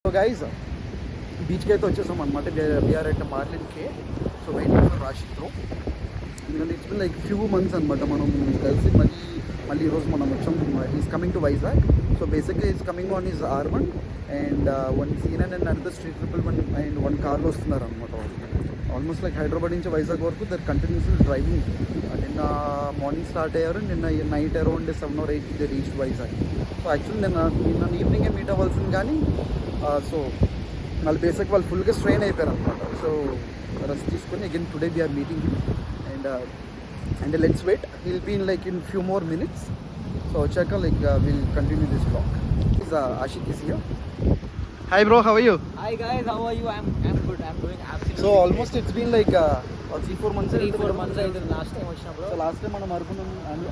So guys బీచ్కి అయితే వచ్చేసాం అనమాట. వీఆర్ ఎట్ మార్లిన్ కే. So waiting for Rashid bro. ఎందుకంటే it's been like few months అనమాట మనం కలిసి. మళ్ళీ ఈరోజు మనం వచ్చాం. Is coming to Vizag. So బేసిక్గా is coming on is R1 and one సీనన్ and another Street Triple and one కార్లో వస్తున్నారు అనమాట. ఆల్మోస్ట్ లైక్ హైదరాబాద్ నుంచి వైజాగ్ వరకు దర్ కంటిన్యూస్లీ డ్రైవింగ్. నిన్న మార్నింగ్ స్టార్ట్ అయ్యారు, నిన్న night around 7 or 8 they reach Vizag. So actually నిన్న ఈవినింగే మీట్ అవ్వాల్సింది కానీ సో వాళ్ళు బేసిక్ వాళ్ళు ఫుల్గా స్ట్రెయిన్ అయిపోయారు అనమాట. సో రెస్ట్ తీసుకొని again today we are meeting him and let's wait. Will be in like in few more minutes. So వచ్చాక like will continue this blog. Is Ashiq is here. Hi bro, how are you? Hi guys, how are you? I'm good. I'm doing absolutely. So almost it's been like 3-4 months. 3-4 months ago last time వచ్చిన bro. So last time మనం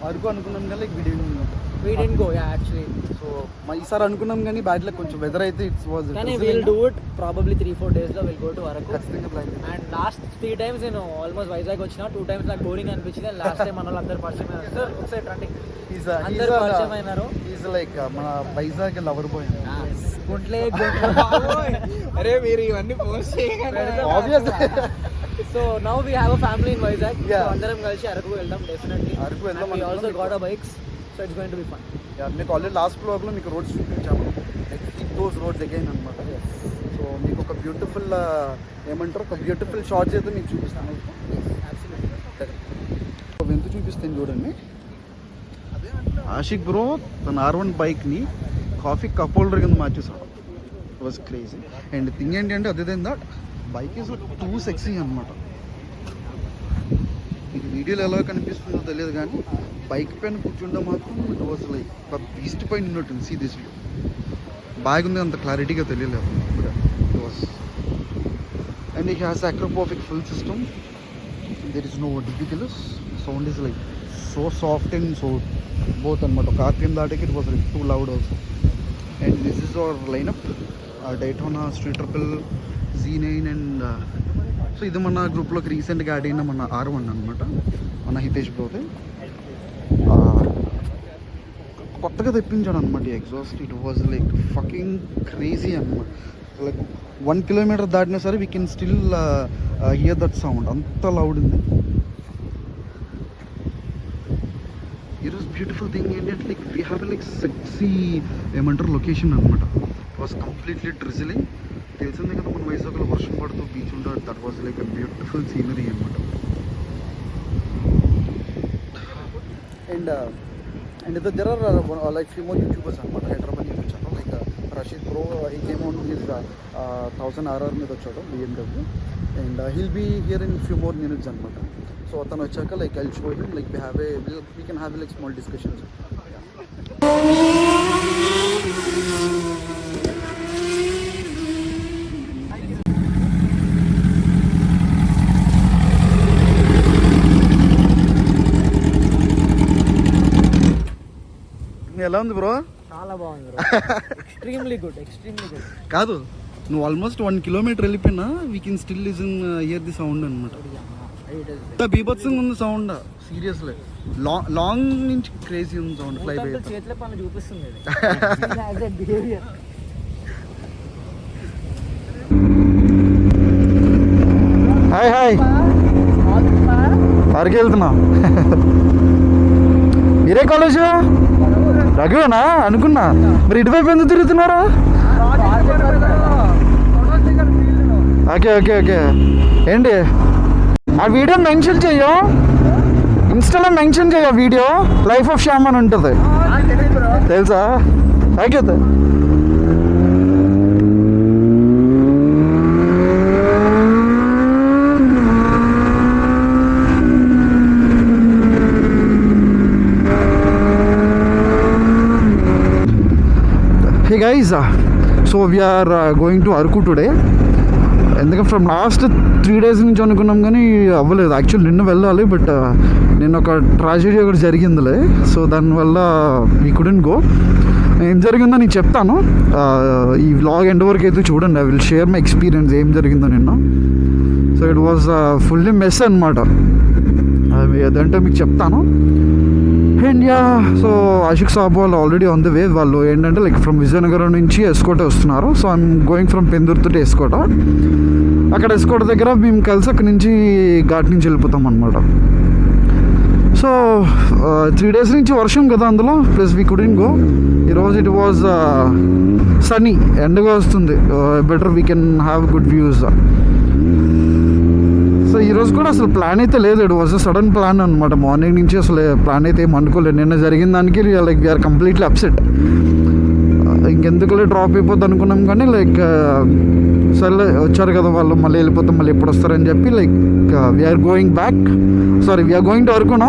అరకు అనుకున్నాం కానీ like we didn't go, yeah, actually. So ఈసారి అనుకున్నాం కానీ bad luck, కొంచెం weather అయితే it's was. కానీ we'll do it probably 3-4 days లో we'll go to Araku. ఖచ్చితంగా ప్లాన్. And last 3 times నేను ఆల్మోస్ట్ వైజాగ్ వచ్చిన. 2 times నాకు బోరింగ్ అనిపించింది. లాస్ట్ టైం మన వాళ్ళందరూ పరిచయం అయ్యారు. ఒకసారి రండి. అందరూ పరిచయం అయినారు. ఈజ్ లైక్ మన వైజాగ్ లవర్ బాయ్. గుంట్లే అరే మీరు ఇవన్నీ పోస్ట్ చేయకండి. Obviously. So now we have a family in Vizag. So అందరం కలిసి అరకు వెళ్దాం డెఫినెట్లీ. అరకు వెళ్దాం. We also got our bikes. So it's going to be fun. మీకు ఆల్రెడీ లాస్ట్ బ్లాగ్లో మీకు రోడ్స్ చూపించాము. లైక్ దోస్ రోడ్స్ అగైన్ అనమాట. సో మీకు ఒక బ్యూటిఫుల్ ఏమంటారు, ఒక బ్యూటిఫుల్ షార్ట్స్ అయితే మీకు చూపిస్తాను. ఎంత చూపిస్తాను చూడండి. ఆషిక్ బ్రో తన R1 బైక్ని కాఫీ కప్ హోల్డర్ కింద మార్చేసాడు. It was crazy. And thing ఏంటంటే అదే that bike is too sexy అనమాట. మీకు వీడియోలో ఎలా కనిపిస్తుందో తెలియదు కానీ బైక్ పైన కూర్చుంటే మాత్రం ఇట్ వాజ్ లైక్ ఒక బీస్ట్ పైన ఉన్నట్టుంది. సీ దిస్ వ్యూ బాగుంది, అంత క్లారిటీగా తెలియలేదు. It was and it has Akrapovic full system. There is no difficulties. Sound is like so soft and so both అనమాట. ఒక RPM దాటికి it was like too loud also. And this is our lineup. Daytona, Street Triple, Z9 and so ఇది మన గ్రూప్లోకి రీసెంట్గా add అయిన మన R1 అనమాట, మన హితేష్ బ్రోతే. కొత్తగా తెప్పించాడు అనమాట ఈ exhaust. It was like fucking crazy అనమాట. లైక్ 1 kilometer దాటినా సరే we can still hear that sound. అంత లౌడ్ ఉంది. ఈరోజు బ్యూటిఫుల్ థింగ్ ఏంటంటే like we have like sexy ఏమంటారు లొకేషన్ అనమాట. It was completely drizzling. తెలిసిందే కదా మన వైజాగ్లో వర్షం పడుతూ బీచ్ ఉంటుంది. That was like a beautiful scenery అనమాట. And there are like few more YouTubers అనమాట హైదరాబాద్ నుంచి వచ్చాను. లైక్ రషీద్ బ్రో ఈ కేమ్ ఆన్ హిస్ 1000 RR మీద వచ్చాడు BMW. And he'll be here in few more minutes అనమాట. సో అతను వచ్చాక like I'll show him like we can have like small discussions. ఎలా ఉంది బ్రో? చాలా బాగుంది బ్రో. Extremely good. కాదు, నువ్వు ఆల్మోస్ట్ 1 kilometer వెళ్ళిపోయినా we can still listen here the sound అనమాట. బీభత్సంగా ఉంది సౌండ్. సీరియస్లీ లాంగ్ నుంచి క్రేజీ ఉంది సౌండ్. ఫ్లై బై చేతిలో పని చూపిస్తుంది. హాయ్ అరకు వెళ్తున్నా. మీరే కాలేజ్ రఘువేనా అనుకున్నా. మరి ఇటువైపు ఎందుకు తిరుగుతున్నారా? ఓకే ఏంటి ఆ వీడియో మెన్షన్ చెయ్యో, ఇన్స్టాలో మెన్షన్ చెయ్యో. వీడియో లైఫ్ ఆఫ్ శ్యామ్ అని ఉంటుంది తెలుసా? Okay Hey guys, so we are going to Araku today. ఎందుకంటే ఫ్రమ్ లాస్ట్ 3 days నుంచి అనుకున్నాం కానీ అవ్వలేదు. యాక్చువల్లీ నిన్న వెళ్ళాలి, బట్ నిన్న ఒక ట్రాజెడీ ఒకటి జరిగిందిలే. సో దానివల్ల వీ కుడెంట్ గో. ఏం జరిగిందో నేను చెప్తాను. ఈ వ్లాగ్ ఎండ్ వరకు అయితే చూడండి. I will share my experience ఏం జరిగిందో నిన్న. So it was fully mess అనమాట. అదంటే మీకు చెప్తాను. అండ్ యా, సో ఆషిక్ సాబ్ వాళ్ళు ఆల్రెడీ ఆన్ ద వే. వాళ్ళు ఏంటంటే లైక్ ఫ్రమ్ విజయనగరం నుంచి ఎస్కోట వస్తున్నారు. So I'm going from Pendurthi to S. Kota. అక్కడ ఎస్కోట దగ్గర మేము కలిసి అక్కడి నుంచి ఘాట్ నుంచి వెళ్ళిపోతాం అనమాట. సో 3 days నుంచి వర్షం కదా అందులో, ప్లస్ వీ కుడెంట్ గో. ఈరోజు ఇట్ వాజ్ సనీ, ఎండగా వస్తుంది. Better we can have good views. So ఈరోజు కూడా అసలు ప్లాన్ అయితే లేదు. ఇట్ వాజ్ సడన్ ప్లాన్ అనమాట. మార్నింగ్ నుంచి అసలు ప్లాన్ అయితే ఏం అనుకోలేదు. నిన్న జరిగిన దానికి లైక్ వీఆర్ కంప్లీట్లీ అప్సెట్. ఇంకెందుకులే డ్రాప్ అయిపోద్ది అనుకున్నాం, కానీ లైక్ సరే వచ్చారు కదా వాళ్ళు, మళ్ళీ వెళ్ళిపోతాం, మళ్ళీ ఎప్పుడు వస్తారని చెప్పి like we're going back. We're going to అరకునా.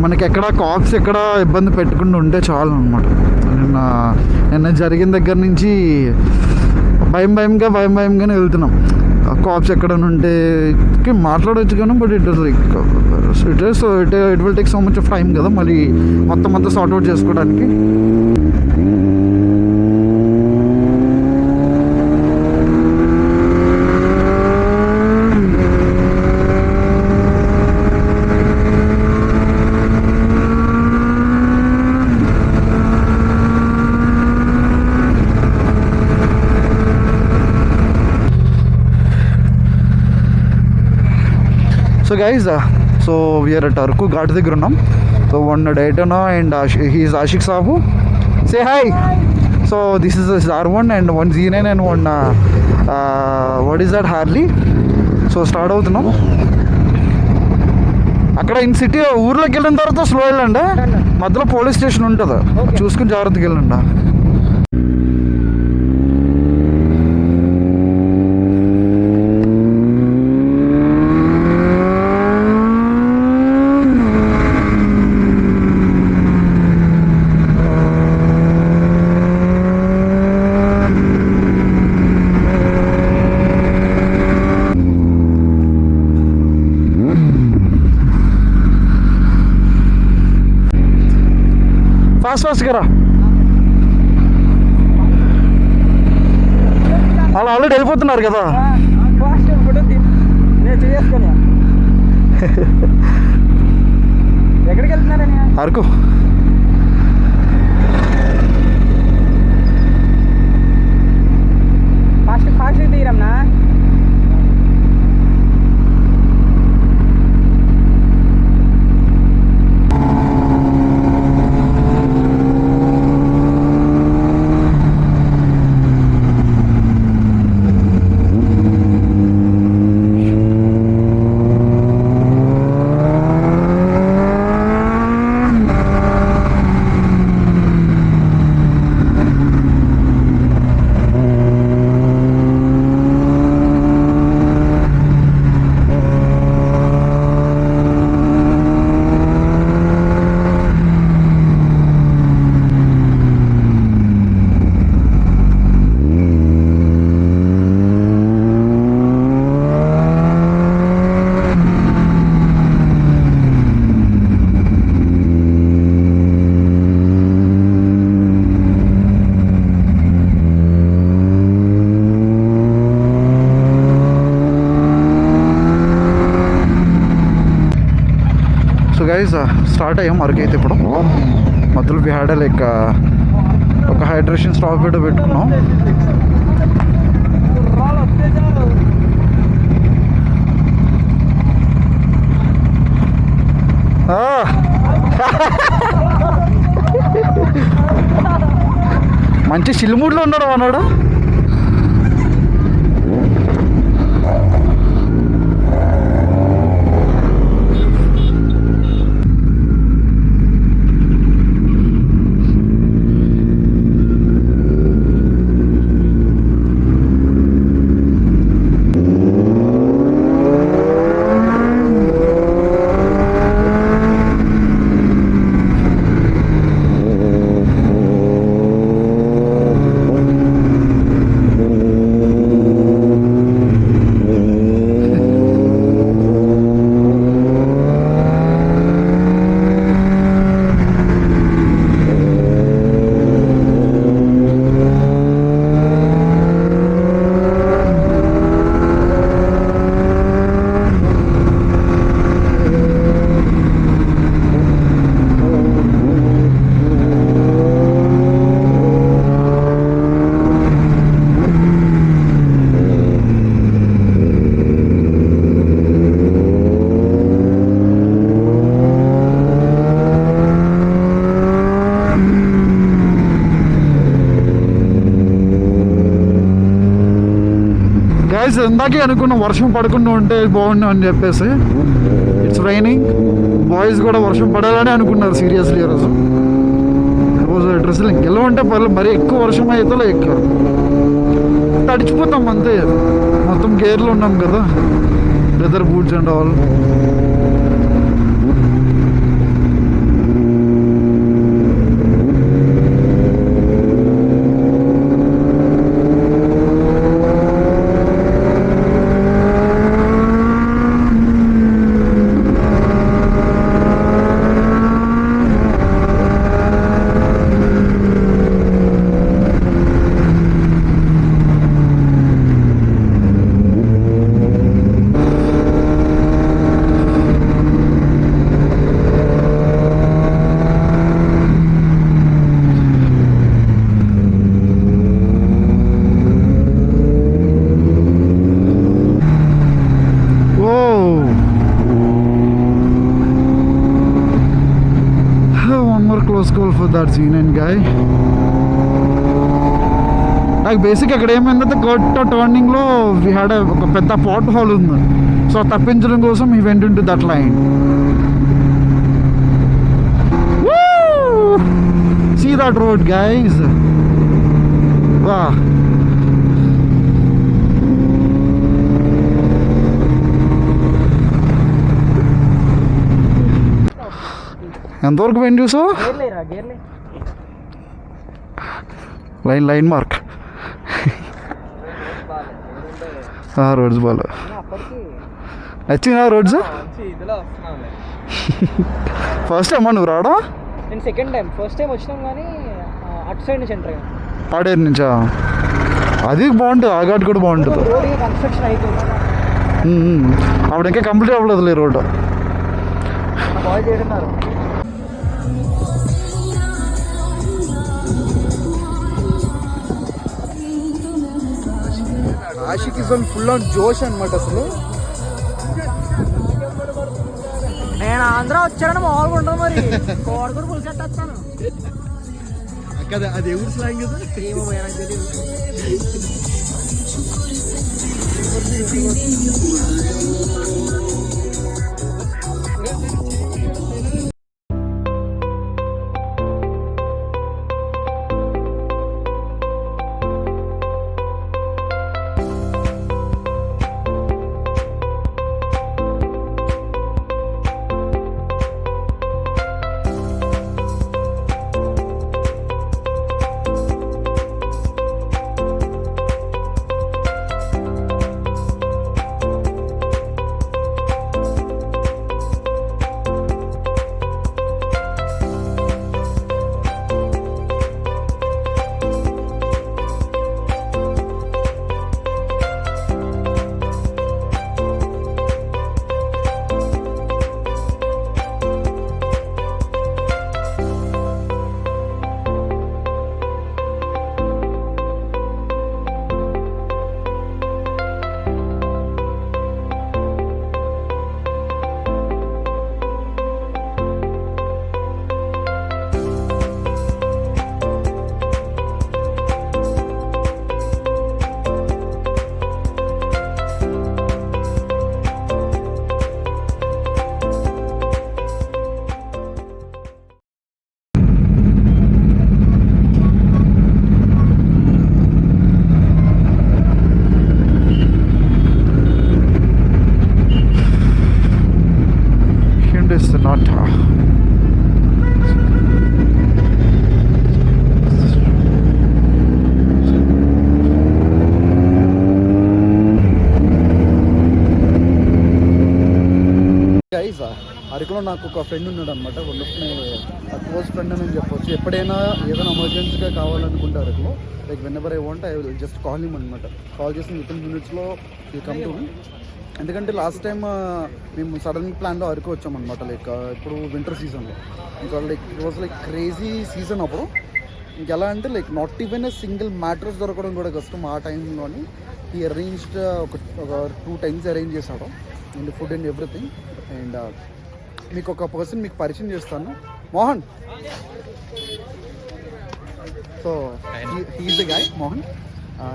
మనకి ఎక్కడ కాప్స్ ఎక్కడ ఇబ్బంది పెట్టకుండా ఉంటే చాలు అనమాట. నిన్న జరిగిన దగ్గర నుంచి భయంగానే వెళ్తున్నాం. కాప్స్ ఎక్కడ ఉంటే మాట్లాడవచ్చు కానీ, but it like it will take so much of time కదా మళ్ళీ మొత్తం అంతా సార్ట్అవుట్ చేసుకోవడానికి. So guys, so we're at Araku Ghat దగ్గర ఉన్నాం. So one Daytona and he is Ashik Sabu. Say hi. So this is R1 and 1 Z9 and 1 what is that Harley. So start అవుతున్నాం. అక్కడ in city ఊర్లోకి వెళ్ళిన తర్వాత స్లో వెళ్ళండి. మధ్యలో పోలీస్ స్టేషన్ ఉంటుంది, చూసుకుని జాగ్రత్తగా వెళ్ళండి. ఫాస్ట్ గా రా. వాళ్ళు ఆల్రెడీ వెళ్ళిపోతున్నారు కదా. ఎక్కడికి వెళ్తున్నారని? అరకు. ఫాస్ట్ తీరమ్మా. గైస్ స్టార్ట్ అయ్యాం అరకు అయితే. ఇప్పుడు మధ్యలో వి హ్యాడ్ లైక్ ఒక హైడ్రేషన్ స్టాప్ పెట్టుకున్నాం. మంచి చిల్లుమూడ్లో ఉన్నాడు అన్నాడు. గైస్ ఇందాకే అనుకున్న వర్షం పడకుండా ఉంటే బాగుండు అని చెప్పేసి. It's raining. బాయ్స్ కూడా వర్షం పడాలని అనుకున్నారు సీరియస్లీ ఈరోజు. డ్రెస్సులు గెలవంటే పర్లేదు, మరీ ఎక్కువ వర్షం అయితే ఎక్కువ తడిచిపోతాం అంతే. మొత్తం గేర్లో ఉన్నాం కదా, leather boots and all. Call for that Xenon guy. నాకు బేసిక్ అక్కడ ఏమైందంటే టర్నింగ్లో వీ హ్యాడ్ ఒక పెద్ద పాట్ హోల్ ఉంది. సో తప్పించడం కోసం ఈ వెంట into that line. See that road guys. వా, ఎంతవరకు వెంట చూసావు? Line mark. రోడ్స్ బాల్ నచ్చిందా? రోడ్స్ ఫస్ట్ టైం నువ్వు రావడం? నేను సెకండ్ టైం. ఫస్ట్ టైం వచ్చినాం కానీ అటు సైడ్ నుంచి ఎంటర్ అయ్యాం. పాడేరు నుంచా? అది బాగుంటుంది, ఆ ఘాట్ కూడా బాగుంటుంది. కన్స్ట్రక్షన్ అవుతుంది అప్పుడు ఇంకా కంప్లీట్ అవ్వలేదు రోడ్డు. బాగా చేస్తున్నారు. Ashiq is on full on జోష్ అనమాట అసలు. నేను ఆంధ్ర వచ్చానని మామూలుగా ఉండదు, మరి కోడ కూడా పులిసి వస్తాను కదా. అది ఎవరు స్లాంగ్ కదా, ఏమో నాకు తెలియదు. అరకులో నాకు ఒక ఫ్రెండ్ ఉన్నాడు అనమాట. One of my close friend అని చెప్పొచ్చు. ఎప్పుడైనా ఏదైనా ఎమర్జెన్సీగా కావాలనుకుంటే అరకులో like when ever I want I will just call him అనమాట. కాల్ చేసి విత్ ఇన్ మినిట్స్లో ఈ కమ్ టు. ఎందుకంటే లాస్ట్ టైం మేము సడన్ ప్లాన్లో అరకు వచ్చామన్నమాట. లైక్ ఇప్పుడు వింటర్ సీజన్లో ఇంకా like it was like crazy season. అప్పుడు ఇంకెలా అంటే like not even a single mattress దొరకడం కూడా కష్టం ఆ టైంలోని. ఈ అరేంజ్డ్ ఒక 2 times అరేంజ్ చేశాడు and food and everything. And మీకు ఒక పర్సన్ మీకు పరిచయం చేస్తాను, Mohan. So he's the guy Mohan.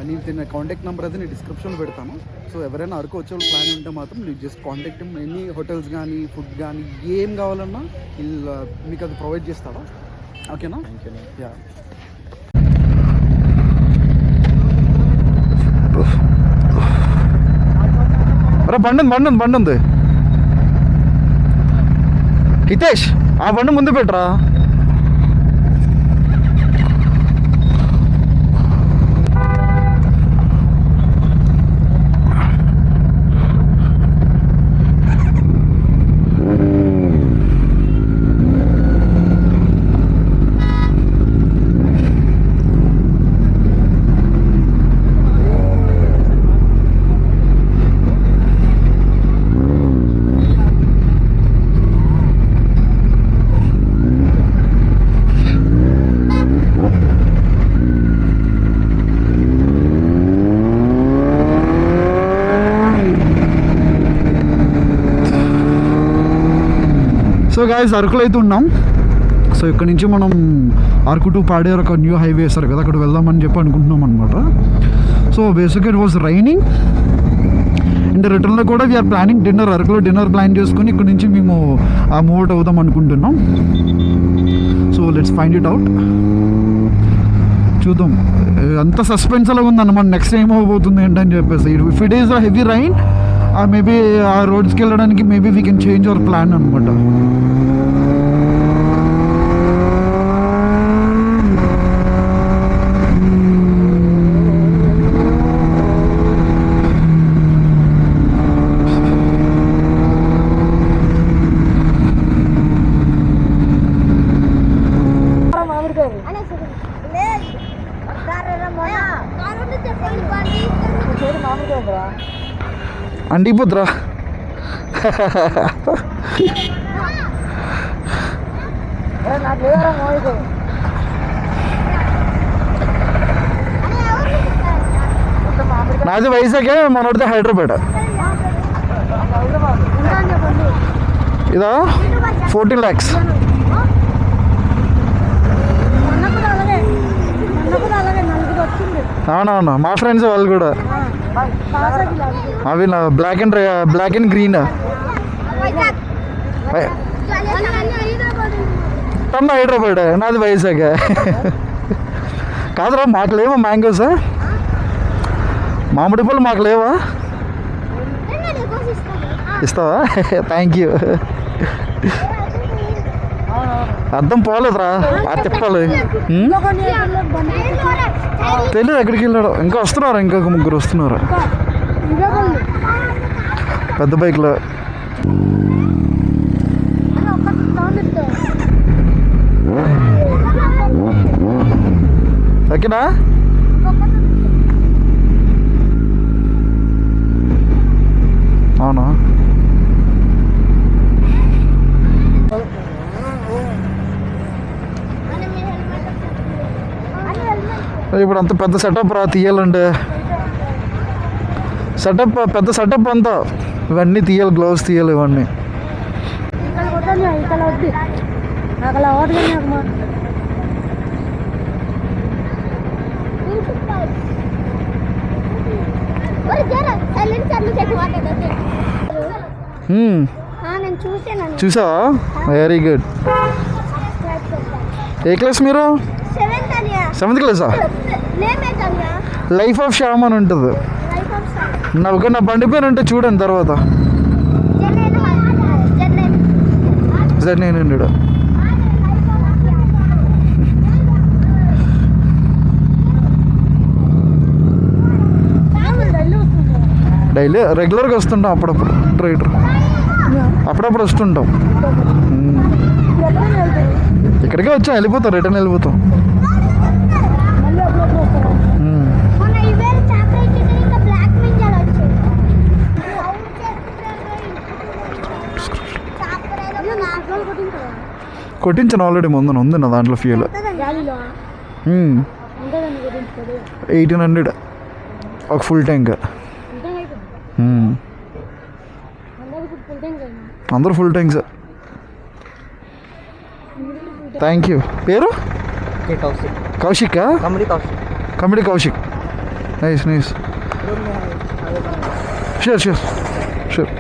నేను తిన్న కాంటాక్ట్ నెంబర్ అయితే నేను డిస్క్రిప్షన్లో పెడతాను. సో ఎవరైనా అరకు వచ్చే ప్లాన్ ఉంటే మాత్రం మీరు జస్ట్ కాంటాక్ట్ ఎనీ హోటల్స్ కానీ ఫుడ్ కానీ ఏం కావాలన్నా వీళ్ళు మీకు అది ప్రొవైడ్ చేస్తాడా? ఓకేనా? యా. అరే బండి ఉంది హితేష్, ఆ బండి ముందు పెట్టరా. సో గాయస్ అరకులో అయితే ఉన్నాం. సో ఇక్కడ నుంచి మనం అరకు టు పాడేరు ఒక న్యూ హైవే వేస్తారు కదా, అక్కడ వెళ్దామని చెప్పి అనుకుంటున్నాం అనమాట. సో బేసిక్గా ఇట్ వాజ్ రైనింగ్ అండ్ రిటర్న్లో కూడా వీఆర్ ప్లానింగ్ డిన్నర్, అరకులో డిన్నర్ ప్లాన్ చేసుకుని ఇక్కడ నుంచి మేము మూవ్ అవుట్ అవుదాం అనుకుంటున్నాం. So let's find it out. చూద్దాం, అంత సస్పెన్స్ అలా ఉందన్నమాట నెక్స్ట్ టైం అవ్వబోతుంది ఏంటని చెప్పేసి. If it is heavy rain maybe ఆ రోడ్స్కి వెళ్ళడానికి maybe we can change our plan అనమాట. అంటిపోతురా నాది వైజాగే, మనోడితే హైదరాబాద్. ఇదా 14 lakhs. అవునవును, మా ఫ్రెండ్స్ వాళ్ళు కూడా. అవి నా బ్లాక్ అండ్ గ్రీన్ తన హైదరాబాద్, నాది వైజాగ్. కాదురా, మాకు లేవా మ్యాంగోస్? మామిడి పళ్ళు మాకు లేవా? ఇస్తావా? Thank you. అర్థం పోలేదురా ఆ తిప్పాలి. తెలియదు ఎక్కడికి వెళ్ళాడు. ఇంకా వస్తున్నారు, ఇంకొక ముగ్గురు వస్తున్నారు పెద్ద బైక్లో. ఓకేనా? అవునా? ఇప్పుడు అంత పెద్ద సెటప్ రా తీయాలంటే. సెటప్ పెద్ద సెటప్ అంతా, ఇవన్నీ తీయాలి, గ్లౌస్ తీయాలి ఇవన్నీ. చూసావా? Very good. ఏ క్లాస్ మీరు? 7th క్లాసా? లైఫ్ ఆఫ్ శ్యామ్ అని ఉంటుంది. నా బండి పేరు ఉంటే చూడండి తర్వాత. Z900. డైలీ రెగ్యులర్గా వస్తుంటాం, అప్పుడప్పుడు రైడర్ అప్పుడప్పుడు వస్తుంటాం. ఇక్కడికే వచ్చాం, వెళ్ళిపోతాం, రిటర్న్ వెళ్ళిపోతాం. కొట్టించాను ఆల్రెడీ, ముందు ఉంది నా దాంట్లో ఫ్యూల్. 1800 ఒక ఫుల్ ట్యాంక్. అందరూ ఫుల్ ట్యాంక్స్. Thank you. పేరు? Kaushik. Kamidi Kaushik. Nice sure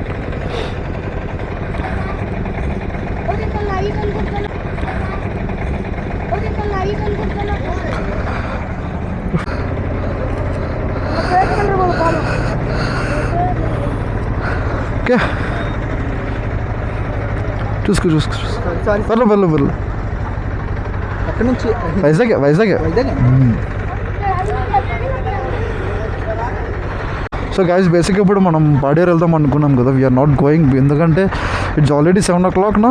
okay చూసుకో పర్లేదు అక్కడ నుంచి వైజాగ్ సో గైస్ బేసిక్గా ఇప్పుడు మనం పాడేరు వెళ్దాం అనుకున్నాం కదా వీఆర్ నాట్ గోయింగ్, ఎందుకంటే ఇట్స్ ఆల్రెడీ 7 o'clock నా.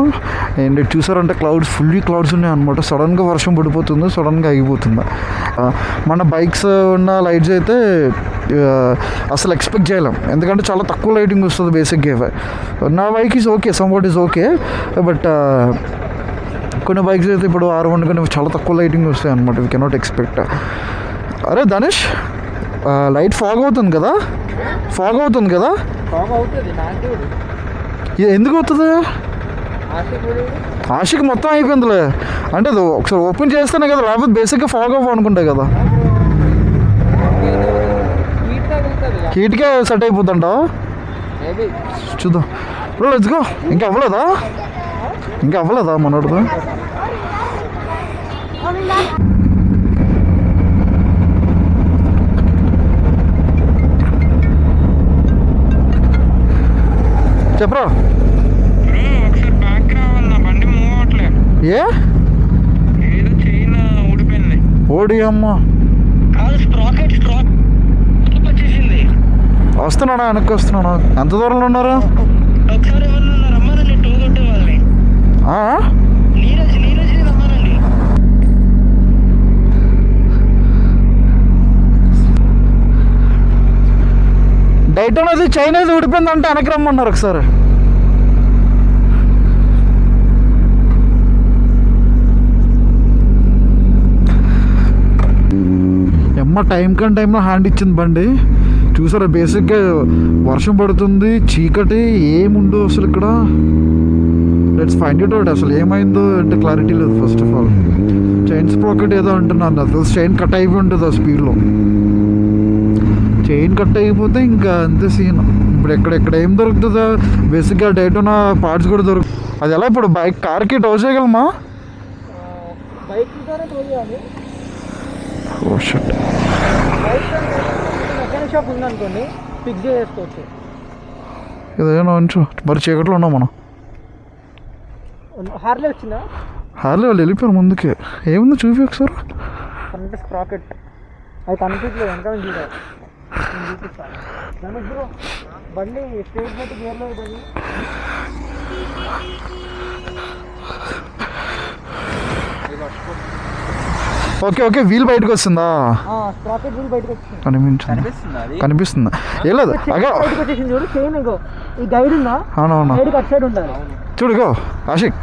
అండ్ ఇటు చూసారంటే ఫుల్లీ క్లౌడ్స్ ఉన్నాయి అనమాట. సడన్గా వర్షం పడిపోతుంది, సడన్గా ఆగిపోతుంది. మన బైక్స్ ఉన్న లైట్స్ అయితే అసలు ఎక్స్పెక్ట్ చేయలేం, ఎందుకంటే చాలా తక్కువ లైటింగ్ వస్తుంది బేసిక్గా. నా bike is okay, some what is okay, but కొన్ని బైక్స్ అయితే ఇప్పుడు R1 కానీ చాలా తక్కువ లైటింగ్ వస్తాయి అనమాట. We cannot expect. అరే ధనుష్, లైట్ ఫాగ్ అవుతుంది కదా. ఎందుకు అవుతుంది? ఆషిక్ మొత్తం అయిపోయిందిలే. అంటే అది ఒకసారి ఓపెన్ చేస్తేనే కదా, లేకపోతే బేసిక్గా ఫాగ్ అవ్వ అనుకుంటాయి కదా. హీట్కే సెట్ అయిపోతుంట. చూద్దాం ఇప్పుడు, లెట్స్ గో. ఇంకా అవ్వలేదా మనోడితో? చెప్పరా. ఏ ఓడి అమ్మ వస్తున్నాడా? వెనక్కి వస్తున్నాడా? ఎంత దూరంలో ఉన్నారు? డైట్ అనేది చైనీస్ ఊడిపోయిందంటే వెనక్కి రమ్మన్నారు ఒకసారి. ఎమ్మ టైంలో హ్యాండ్ ఇచ్చింది బండి. చూసారా, బేసిక్గా వర్షం పడుతుంది, చీకటి, ఏముండో అసలు ఇక్కడ. Let's find it out. అసలు ఏమైందో అంటే క్లారిటీ లేదు. First of all chain sprocket ఏదో అంటున్నాను, అసలు చైన్ కట్ అయిపోయి ఉంటుంది ఆ స్పీడ్లో. చైన్ కట్ అయిపోతే ఇంకా అంతే సీన్. ఇప్పుడు ఎక్కడ ఏం దొరుకుతుందా? బేసిక్గా డైటోనా పార్ట్స్ కూడా దొరుకుతుంది. అది ఎలా ఇప్పుడు కార్కి టో చేయగలమా? Oh shit. షాప్ ఉందనుకోండి, ఫిక్స్ చేసుకోవచ్చు. ఇదేనా ఉంచు. మరి చీకట్లో ఉన్నాం మనం. హార్లీ వచ్చిందా? హార్లీ వాళ్ళు వెళ్ళిపోయారు ముందుకే. ఏముందో చూపి ఒకసారి. స్ప్రాకెట్ అది కనిపించలేదు, వెనక చూడాలి. బండి స్టేట్ బట్టి గేర్లో బండి. ఓకే వీల్ బయటకు వస్తుందా? స్ప్రాకెట్ వీల్ బయటకు వచ్చింది. కనిపిస్తుందా? ఏం లేదు, చూడు. చైన్ ఈ గైడ్ ఉందా? అవునవునా, అటు సైడ్ ఉండాలి. చూడుగో ఆషిక్,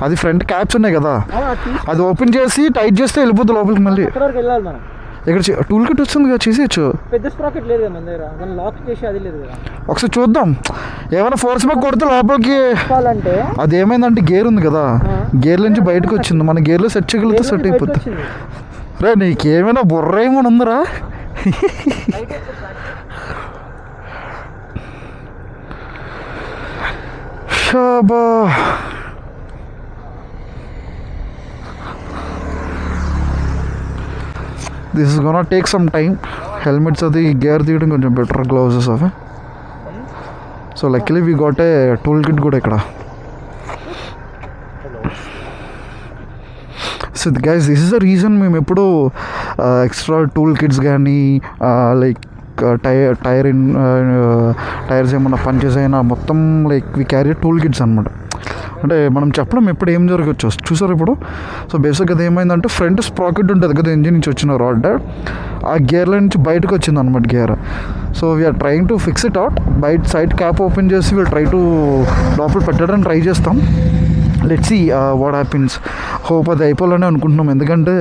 అది ఫ్రంట్ క్యాప్స్ ఉన్నాయి కదా, అది ఓపెన్ చేసి టైట్ చేస్తే వెళ్ళిపోతుంది లోపలికి. మళ్ళీ వెళ్ళాలి మనం. ఇక్కడ టూల్ కిట్ వస్తుంది కదా, చేసేయచ్చు. పెద్ద స్ప్రాకెట్ లేదు కదా మన దగ్గర, మనం లాక్ చేసి అది లేదు కదా. ఒకసారి చూద్దాం, ఏమైనా ఫోర్స్ బ్యాక్ కొడితే లోపలికి. అది ఏమైందంటే గేర్ ఉంది కదా, గేర్ నుంచి బయటకు వచ్చింది. మన గేర్లో సెట్ చేయగలిగితే సెట్ అయిపోతుంది. రే నీకేమైనా బుర్ర ఏమైనా ఉందరా? షాబా. This is gonna take some time. Helmets అది గేర్ తీయడం కొంచెం బెటర్, గ్లౌజెస్ అవి. So luckily we got a tool kit కూడా ఇక్కడ. So guys, this is the reason మేము ఎప్పుడు ఎక్స్ట్రా టూల్ కిట్స్ కానీ లైక్ టైర్స్ ఏమన్నా పంచెస్ అయినా మొత్తం like we carry tool kits అనమాట. అంటే మనం చెప్పడం ఎప్పుడు ఏం జరగచ్చు చూసారు ఇప్పుడు. సో బేసిక్గా అది ఏమైందంటే ఫ్రంట్ స్ప్రాకెట్ ఉంటుంది కదా ఇంజిన్ నుంచి వచ్చిన రాడ్, ఆ గేర్ల నుంచి బయటకు వచ్చింది అనమాట gear. So we're trying to fix it out. బయట సైడ్ క్యాప్ ఓపెన్ చేసి వీళ్ళు ట్రై టు లోపల పెట్టడానికి ట్రై చేస్తాం. Let's see what happens. Hope అది అయిపోవాలని అనుకుంటున్నాం, ఎందుకంటే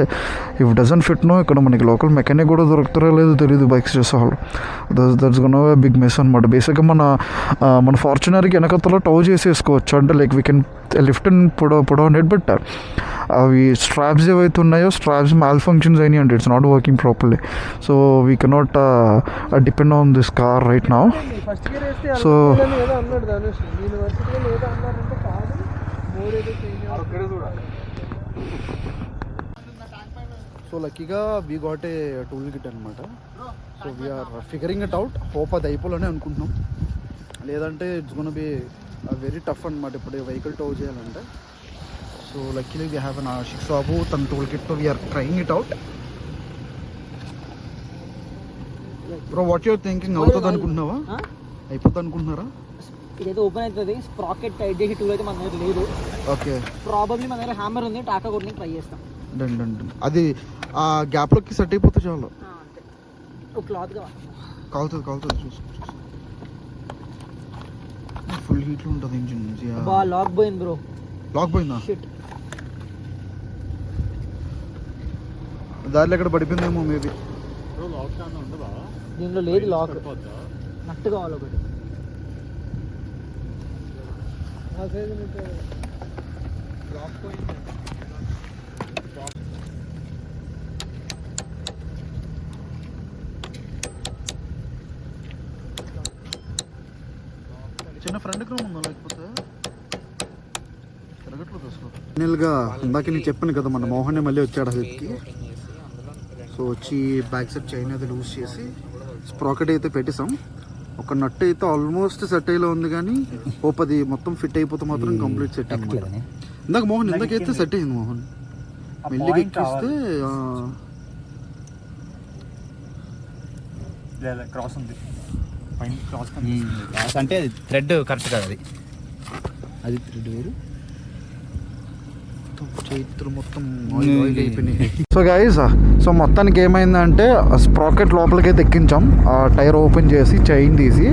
ఇఫ్ డజంట్ ఫిట్ నో ఇక్కడ మనకి లోకల్ మెకానిక్ కూడా దొరుకుతారో లేదో తెలియదు బైక్స్ చేసే వాళ్ళు. That's gonna be big miss అనమాట. బేసిక్గా మన ఫార్చునర్కి వెనకతలో టో చేసేసుకోవచ్చు, అంటే like we can lift and put on it, but అవి స్ట్రాప్స్ ఏవైతే ఉన్నాయో స్ట్రాప్స్ మ్యాల్ ఫంక్షన్స్ అయినాయి అంటే it's not working properly. So we cannot depend on this car right now. So so లక్కీగా we got a tool kit అనమాట. So we're figuring it out. Hope అది అయిపోవాలని అనుకుంటున్నాం, లేదంటే it's gonna be very tough అనమాట ఇప్పుడు vehicle tow చేయాలంటే. So luckily we have an Ashik Sabu తన టూల్ కిట్తో we're trying it out. Bro what you're thinking, అవుతుంది అనుకుంటున్నావా? అయిపోతుంది అనుకుంటున్నారా? ఇదైతే ఓపెన్ అవుతుంది. స్ప్రాకెట్ టైట్ చేసి టూల్ అయితే మన దగ్గర లేదు. ఓకే, ప్రాబబ్లీ మన దగ్గర హ్యామర్ ఉంది, టాటా కొట్టి ట్రై చేస్తాం. Done done done. అది ఆ గ్యాప్లోకి సెట్ అయిపోతే చాలు. అంతే, ఒక క్లాత్ కాలుతుంది చూసుకో. ఫుల్ హీట్లో ఉంటుంది ఇంజిన్. లాక్ పోయింది బ్రో. లాక్ పోయిందా? దారిలో ఎక్కడ పడిపోయిందేమో మేబీ. దీనిలో లేదు లాక్, నట్టు కావాలి ఒకటి. చిన్న ఫ్రంట్ క్రోమ్ ఉందా, లేకపోతే తిరగట్లేదు అసలు. ఫైనల్గా ఇందాక నేను చెప్పాను కదా, మన మోహనే మళ్ళీ వచ్చాడు హెల్త్కి. సో వచ్చి బ్యాక్ సైడ్ చైన్ అయితే లూజ్ చేసి స్ప్రాకెట్ అయితే పెట్టేసాం. ఒక నట్ అయితే ఆల్మోస్ట్ సెట్ అయ్యేలా ఉంది, కానీ హోప్ అది మొత్తం ఫిట్ అయిపోతే మాత్రం కంప్లీట్ సెట్ అన్నమాట. ఇందాక మోహన్ ఇందాకైతే సెట్ అయింది. మోహన్ మెల్లిగా ఎక్కిస్తే క్రాస్ ఉంది, క్రాస్ అంటే థ్రెడ్ కరెక్ట్ కాదు, అది థ్రెడ్ వేరు. చేతులు మొత్తం అయిపోయినాయి. సో గైస్, సో మొత్తానికి ఏమైందంటే స్ప్రాకెట్ లోపలికైతే ఎక్కించాం. ఆ టైర్ ఓపెన్ చేసి చైన్ తీసి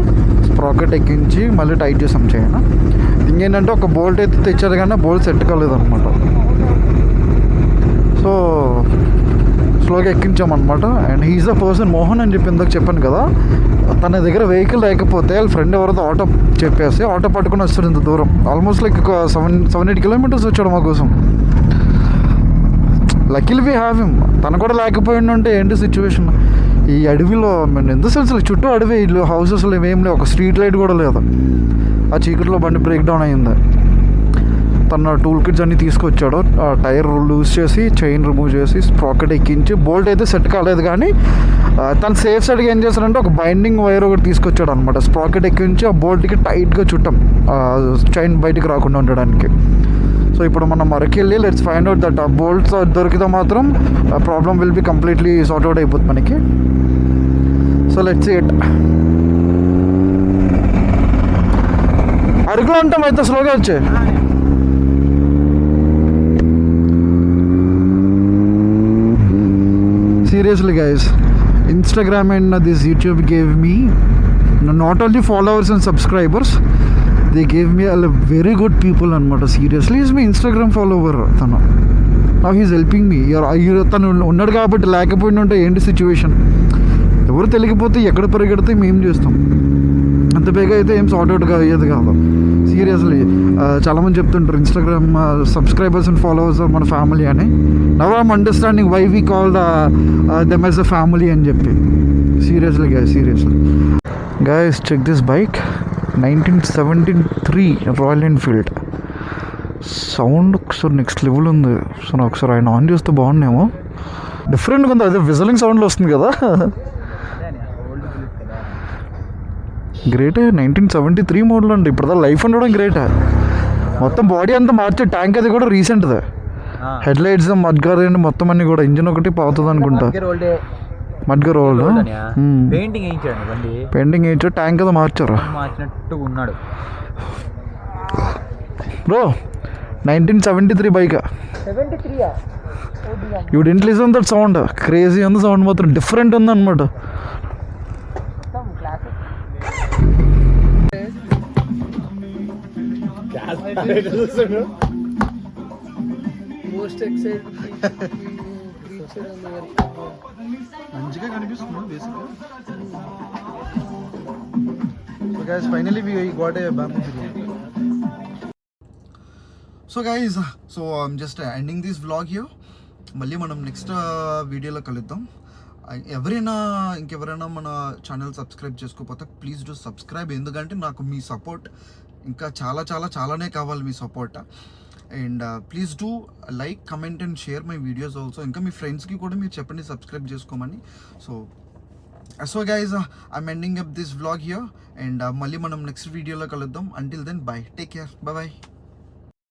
స్ప్రాకెట్ ఎక్కించి మళ్ళీ టైట్ చేసాం చైన్. ఇంకేంటంటే ఒక బోల్ట్ అయితే తెచ్చారు కానీ బోల్ట్ సెట్ కాలేదు అనమాట. సో స్లోగా ఎక్కించామన్నమాట. And he is the person Mohan అని చెప్పి ఇందాక చెప్పాను కదా, తన దగ్గర వెహికల్ లేకపోతే వాళ్ళ ఫ్రెండ్ ఎవరితో ఆటో చెప్పేసి ఆటో పట్టుకుని వస్తాడు ఇంత దూరం. ఆల్మోస్ట్ లైక్ ఒక 7-8 కిలోమీటర్స్ వచ్చాడు మా కోసం. Luckily we have him. తను కూడా లేకపోయిండు అంటే ఏంటి సిచ్యువేషన్. ఈ అడవిలో ఎంత సెన్స్, చుట్టూ అడవి, ఇల్లు హౌసెస్ ఏం లేవు, ఒక స్ట్రీట్ లైట్ కూడా లేదు. ఆ చీకట్లో బండి బ్రేక్ డౌన్ అయింది. తన టూల్ కిట్స్ అన్నీ తీసుకొచ్చాడు. ఆ టైర్ లూజ్ చేసి చైన్ రిమూవ్ చేసి స్ప్రాకెట్ ఎక్కించి బోల్ట్ అయితే సెట్ కాలేదు, కానీ తను సేఫ్ సైడ్గా ఏం చేస్తాడంటే ఒక బైండింగ్ వైర్ ఒకటి తీసుకొచ్చాడు అనమాట. స్ప్రాకెట్ ఎక్కించి ఆ బోల్ట్కి టైట్గా చుట్టాం, చైన్ బయటికి రాకుండా ఉండడానికి. సో ఇప్పుడు మనం అరకు వెళ్ళి లెట్స్ ఫైండ్ అవుట్ దట్ ఆ బోల్ట్స్ దొరికితే మాత్రం problem will be completely sort out అయిపోతుంది మనకి. So let's it. అరకులో ఉంటాం అయితే స్లోగా వచ్చే. Seriously guys, Instagram and this YouTube gave me not only followers and subscribers, they gave me a very good people anamata. Seriously, he's my Instagram follower tanu. Now he's helping me. తను ఉన్నాడు కాబట్టి, లేకపోయినా ఉంటే ఏంటి situation. ఎవరు తెలియకపోతే ఎక్కడ పరిగెడితే మేము చేస్తాం. అంత బేగా అయితే ఏం సార్ట్ అవుట్ అయ్యేది కాదు. సీరియస్లీ చాలామంది చెప్తుంటారు ఇన్స్టాగ్రామ్ సబ్స్క్రైబర్స్ అండ్ ఫాలోవర్స్ మన ఫ్యామిలీ అని. Now I'm understanding why we call them as a family అని చెప్పి. Seriously guys, seriously guys, check this bike. 1973 Royal Enfield. Sound ఒకసారి నెక్స్ట్ లెవెల్ ఉంది. సో నాకు ఒకసారి ఆయన ఆన్ చేస్తే బాగున్నాయేమో. డిఫరెంట్గా ఉంది, అదే విజలింగ్ సౌండ్లో వస్తుంది కదా. గ్రేటే. 1973 మోడల్ అండి. ఇప్పుడు లైఫ్ ఉండడం గ్రేటే. మొత్తం బాడీ అంతా మార్చే, ట్యాంక్ అది కూడా రీసెంట్దే. హెడ్ లైట్స్ మడ్గార్ అండి మొత్తం అన్ని కూడా. ఇంజిన్ ఒకటి పోతుంది అనుకుంటా. Mudguard old. పెయింటింగ్ వేయించారు, ట్యాంక్ అది మార్చారు. Bro 1973 bike. You didn't listen that sound. Crazy ఉంది సౌండ్, మాత్రం డిఫరెంట్ ఉంది అనమాట. మోస్ట్ ఎక్సైటెడ్ మంచిగా కనిపిస్తుంది బేసిక్గా. So guys finally we got a bamboo biryani. So guys so I'm just ending this vlog here. మళ్ళీ మనం నెక్స్ట్ వీడియోలో కలుద్దాం. ఇంకెవరైనా మన ఛానల్ సబ్స్క్రైబ్ చేసుకోకపోతే ప్లీజ్ డూ సబ్స్క్రైబ్. ఎందుకంటే నాకు మీ సపోర్ట్ ఇంకా చాలానే కావాలి మీ support. And please do like, comment and share my videos also. ఇంకా మీ ఫ్రెండ్స్కి కూడా మీరు చెప్పండి సబ్స్క్రైబ్ చేసుకోమని. So guys I'm ending up this vlog here. And మళ్ళీ మనం నెక్స్ట్ వీడియోలో కలుద్దాం. Until then bye, take care, bye.